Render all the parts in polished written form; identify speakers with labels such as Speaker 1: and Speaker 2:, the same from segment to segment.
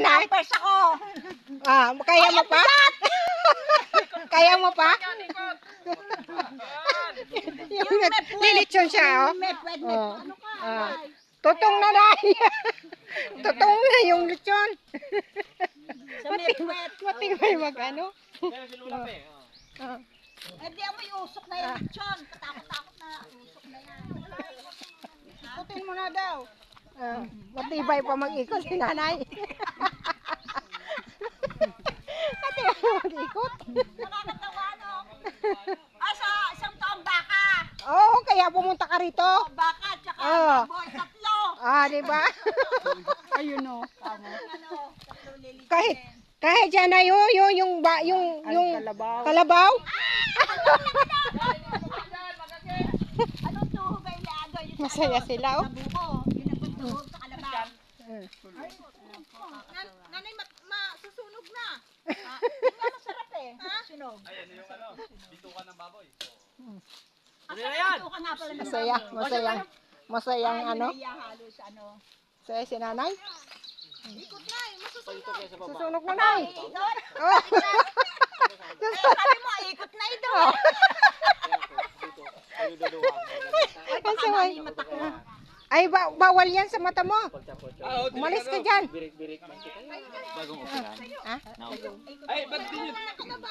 Speaker 1: Nay?
Speaker 2: Pampers ako.
Speaker 1: Kaya mo pa? Kaya mo pa? Yung lilitsyon siya, oh. Ano ka? Tutong na, Nay. Tutong na yung litsyon. Matibay mag-ano.
Speaker 2: Hindi ako may usok na yung lechon. Katakot-takot na usok na yan.
Speaker 1: Ikutin mo na daw. Matibay pa mag-ikot si Nanay. Matibay pa mag-ikot.
Speaker 2: Nakakatawa, no? Ay, sa isang taong baka.
Speaker 1: Oo, kaya pumunta ka rito.
Speaker 2: Baka, tsaka baboy, tatlo.
Speaker 1: Diba?
Speaker 3: Ayun o.
Speaker 2: Tatlo lilitin.
Speaker 1: Kahit dyan na yung kalabaw.
Speaker 2: Anong tuhog ay lago?
Speaker 1: Masaya sila, oh.
Speaker 2: Buko. Yun ang tuhog sa kalabaw. Nanay, masusunog na. Hindi nga masarap eh. Sunog.
Speaker 4: Ay, ano yung ano? Bitukan ng baboy.
Speaker 2: Ano yan? Bitukan nga pala ng
Speaker 1: Masayang ano.
Speaker 2: halo sa ano.
Speaker 1: Saya si Nanay.
Speaker 2: Ikot na eh, masusunog.
Speaker 1: Susunog na, Nay.
Speaker 2: Ikot.
Speaker 1: Oh.
Speaker 2: Sabi mo, ikot na ito.
Speaker 1: Ay, bawal yan sa mata mo. Umalis ka dyan.
Speaker 4: Bagong upuan. Ay, ba't hindi nyo?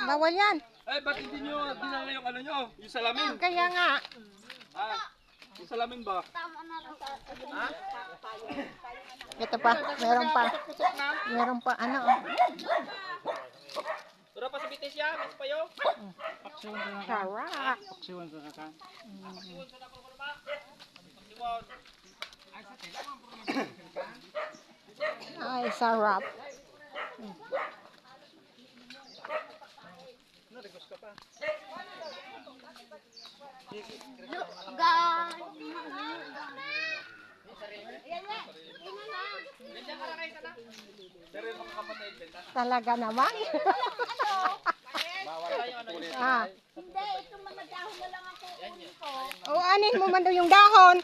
Speaker 1: Bawal yan.
Speaker 4: Ay, ba't hindi nyo dinala yung ano nyo? Yung salamin?
Speaker 1: Kaya nga.
Speaker 4: Yung salamin ba?
Speaker 1: Ito pa, meron pa, ano.
Speaker 4: Tura pa si Bitis ya, mas payo.
Speaker 1: Sarap.
Speaker 4: Paksiwan sa kakan.
Speaker 1: Ay, sarap. Talaga naman.
Speaker 2: Hindi, itong mga dahon na lang ako kunin ko.
Speaker 1: O, anin mo man daw yung dahon.